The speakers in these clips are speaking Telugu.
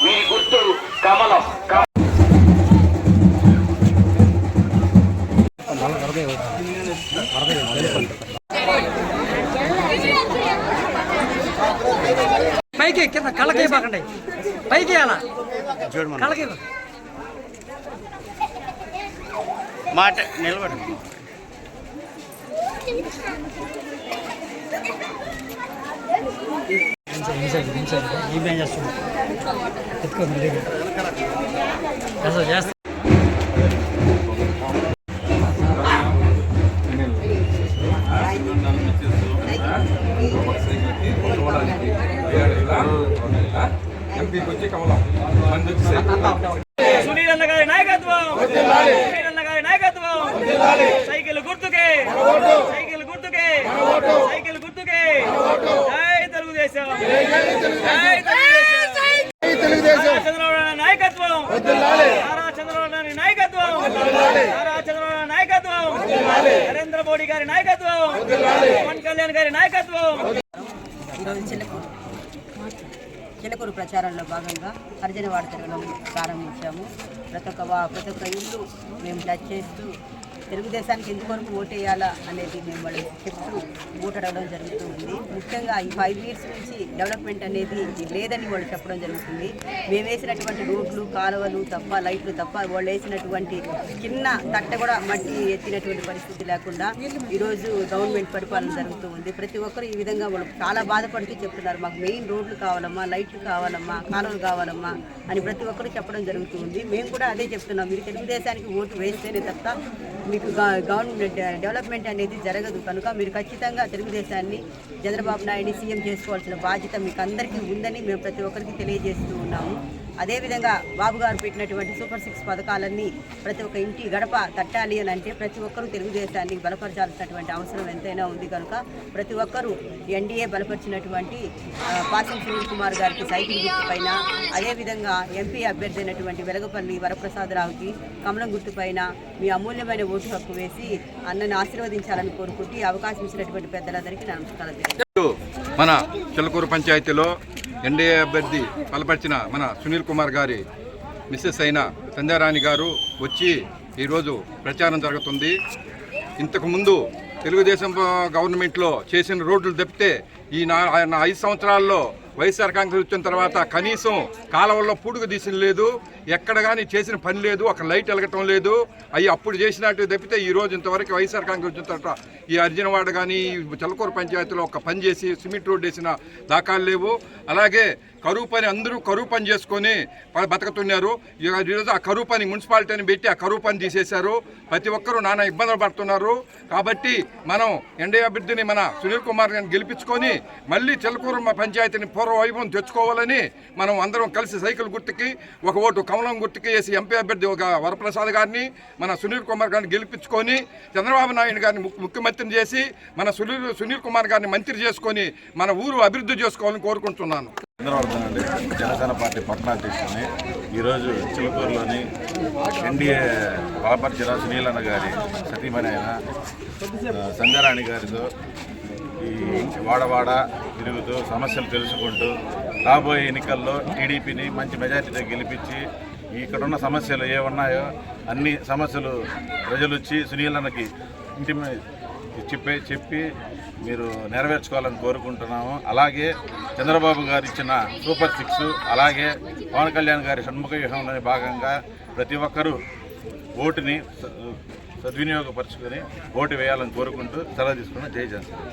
మీ గుర్తు కమలం. పైకి కింద కళ్ళకి బాకండి, పైకి అలా కళ్ళకి మాట నిలబడండి. చేస్తా సునీల్ అన్న గారి నాయకత్వం, సునీల్ అన్న గారి నాయకత్వం. సైకిల్ గుర్తుకే, సైకిల్ గుర్తుకే, సైకిల్ గుర్తుకే. జై తెలుగుదేశం, జై తెలుగుదేశం. చంద్రబాబు నాయకత్వం, నారా చంద్రబాబు నాయకత్వం, నారా చంద్రబాబు నాయకత్వం, నరేంద్ర మోడీ గారి నాయకత్వం, పవన్ కళ్యాణ్ గారి నాయకత్వం. చిలకూరు ప్రచారంలో భాగంగా హరిజనవాడ తిరగడం ప్రారంభించాము. ప్రతి ఒక్క ఇల్లు మేము టచ్ చేస్తూ తెలుగుదేశానికి ఎందుకొరకు ఓటేయాలా అనేది మేము వాళ్ళు చెప్తూ ఓటడగడం జరుగుతూ ఉంది. ముఖ్యంగా ఈ 5 years నుంచి డెవలప్మెంట్ అనేది లేదని వాళ్ళు చెప్పడం జరుగుతుంది. మేము వేసినటువంటి రోడ్లు, కాలువలు తప్ప, లైట్లు తప్ప, వాళ్ళు వేసినటువంటి చిన్న తట్ట కూడా మట్టి ఎత్తినటువంటి పరిస్థితి లేకుండా ఈరోజు గవర్నమెంట్ పరిపాలన జరుగుతూ ఉంది. ప్రతి ఒక్కరు ఈ విధంగా వాళ్ళు చాలా బాధపడుతూ చెప్తున్నారు, మాకు మెయిన్ రోడ్లు కావాలమ్మా, లైట్లు కావాలమ్మా, కాలువలు కావాలమ్మా అని ప్రతి ఒక్కరు చెప్పడం జరుగుతూ ఉంది. మేము కూడా అదే చెప్తున్నాం, మీరు తెలుగుదేశానికి ఓటు వేస్తేనే తప్ప మీకు గవర్నమెంట్ డెవలప్మెంట్ అనేది జరగదు. కనుక మీరు ఖచ్చితంగా తెలుగుదేశాన్ని, చంద్రబాబు నాయుడిని సీఎం చేసుకోవాల్సిన బాధ్యత మీకు అందరికీ ఉందని మేము ప్రతి ఒక్కరికి తెలియజేస్తూ ఉన్నాము. అదేవిధంగా బాబు గారు పెట్టినటువంటి సూపర్ 6 పథకాలన్నీ ప్రతి ఒక్క ఇంటి గడప తట్టాలి అని అంటే ప్రతి ఒక్కరూ తెలుగుదేశాన్ని బలపరచాల్సినటువంటి అవసరం ఎంతైనా ఉంది. కనుక ప్రతి ఒక్కరూ ఎన్డీఏ బలపరిచినటువంటి పాసం సునీల్ కుమార్ గారికి సైకిల్ గుర్తు పైన, అదేవిధంగా ఎంపీ అభ్యర్థి అయినటువంటి వెలగపల్లి వరప్రసాదరావుకి కమలం గుర్తు పైన మీ అమూల్యమైన ఓటు హక్కు వేసి అన్నని ఆశీర్వదించాలని కోరుకుంటూ అవకాశం ఇచ్చినటువంటి పెద్దలందరికీ నమస్కారం తెలియజేస్తాను. మన చిలకూరు పంచాయతీలో ఎన్డీఏ అభ్యర్థి బలపరిచిన మన సునీల్ కుమార్ గారి మిస్సెస్ అయిన సంధ్యారాణి గారు వచ్చి ఈరోజు ప్రచారం జరుగుతుంది. ఇంతకుముందు తెలుగుదేశం గవర్నమెంట్లో చేసిన రోడ్లు తప్పితే ఈ 5 సంవత్సరాల్లో వైఎస్ఆర్ కాంగ్రెస్ వచ్చిన తర్వాత కనీసం కాలువల్లో పూడుగు తీసిన లేదు, ఎక్కడ కానీ చేసిన పని లేదు, ఒక లైట్ వెలగటం లేదు. అవి అప్పుడు చేసినట్టు తప్పితే ఈ రోజు ఇంతవరకు వైఎస్ఆర్ కాంగ్రెస్ వచ్చిన తర్వాత ఈ అర్జునవాడ కానీ చిలకూరు పంచాయతీలో ఒక పని చేసి సిమెంట్ రోడ్ వేసిన దాఖలు లేవు. అలాగే కరువు పని అందరూ కరువు పని చేసుకొని బతుకుతున్నారు. ఈరోజు ఆ కరువు పని మున్సిపాలిటీని పెట్టి ఆ కరువు పని తీసేశారు. ప్రతి ఒక్కరూ నానా ఇబ్బందులు పడుతున్నారు. కాబట్టి మనం ఎన్డీఏ అభ్యర్థిని మన సునీల్ కుమార్ గారిని గెలిపించుకొని మళ్ళీ చిలకూరు పంచాయతీని పూర్వ వైభవం తెచ్చుకోవాలని మనం అందరం కలిసి సైకిల్ గుర్తుకి, ఒక ఓటు కమలం గుర్తుకి వేసి ఎంపీ అభ్యర్థి ఒక వరప్రసాద్ గారిని, మన సునీల్ కుమార్ గారిని గెలిపించుకొని చంద్రబాబు నాయుడు గారిని ముఖ్యమంత్రిని చేసి మన సునీల్ కుమార్ గారిని మంత్రి చేసుకొని మన ఊరు అభివృద్ధి చేసుకోవాలని కోరుకుంటున్నాను. చంద్రవర్ధన్ అండి, జనసేన పార్టీ పట్టణాధ్యక్షుడిని. ఈరోజు చిలకూరులోని ఎన్డీఏ బలపరిచిన సునీల్ అన్న గారి సతీమణి అయిన సంధ్యారాణి గారితో ఈ వాడవాడ తిరుగుతూ సమస్యలు తెలుసుకుంటూ రాబోయే ఎన్నికల్లో టీడీపీని మంచి మెజార్టీతో గెలిపించి ఇక్కడున్న సమస్యలు ఏమున్నాయో అన్ని సమస్యలు ప్రజలు వచ్చి సునీల్ అన్నకి ఇంటి చెప్పి మీరు నెరవేర్చుకోవాలని కోరుకుంటున్నాము. అలాగే చంద్రబాబు గారు ఇచ్చిన సూపర్ 6, అలాగే పవన్ కళ్యాణ్ గారి షణ్ముఖ వ్యూహంలోని భాగంగా ప్రతి ఒక్కరూ ఓటుని సద్వినియోగపరుచుకొని ఓటు వేయాలని కోరుకుంటూ సెలవు తీసుకున్న జై జనసేన.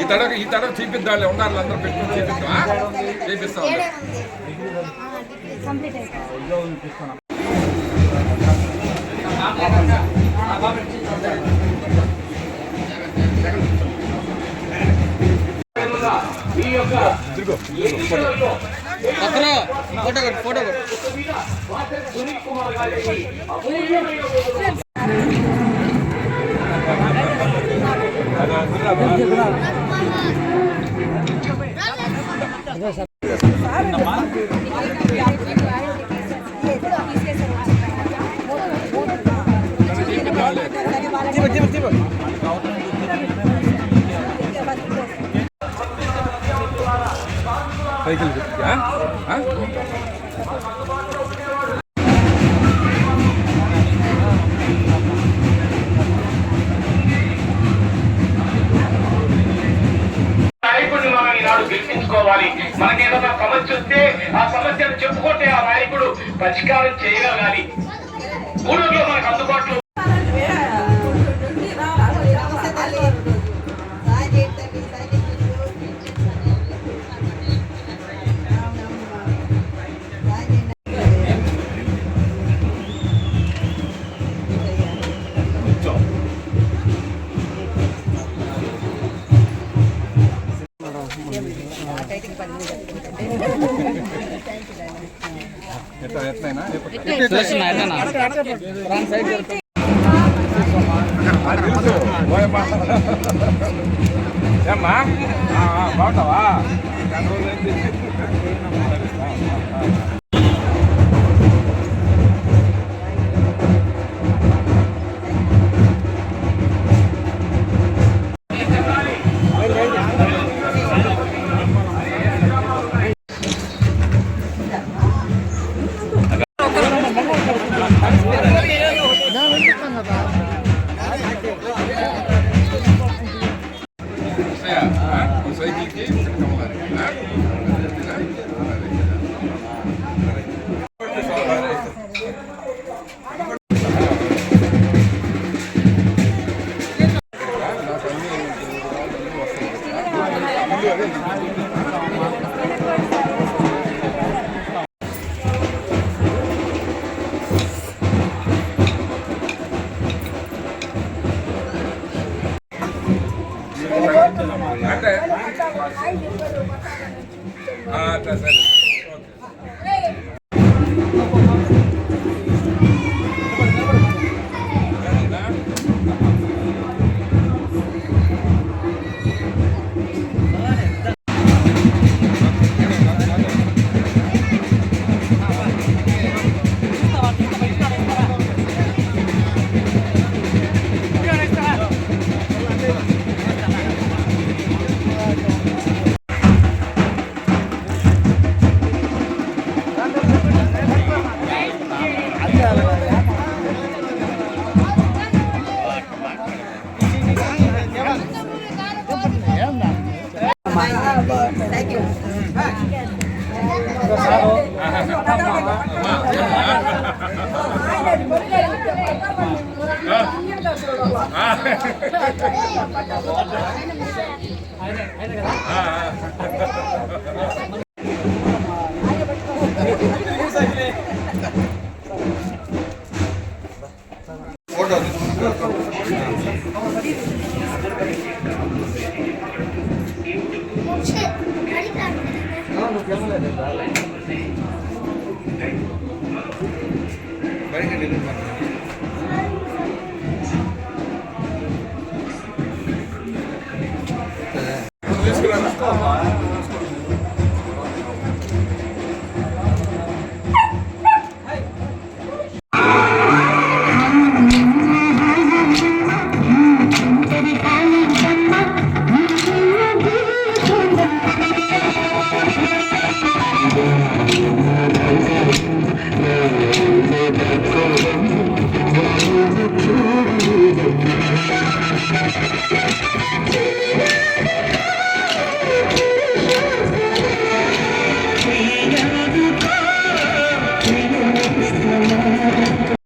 ఈ తడవ చూపిద్దాం, ఉండాలి అందరూ పెట్టుకుని చేపిస్తాం. కంప్లీట్ అయిపోయింది. ఫోటో సునీల్ కుమార్ గారికి సైకిల్ నాయకుడిని మనం ఈనాడు గెలిపించుకోవాలి. మనకేదైనా సమస్య వస్తే ఆ సమస్యను చెప్పుకుంటే ఆ నాయకుడు పరిష్కారం చేయగలగాలి. గూడూరులో మనకు అందుబాటులో ఎట్లయినా ఏమ్మా బాగుంటావా? సైకిల్కి అంటే సరే. ఫోటో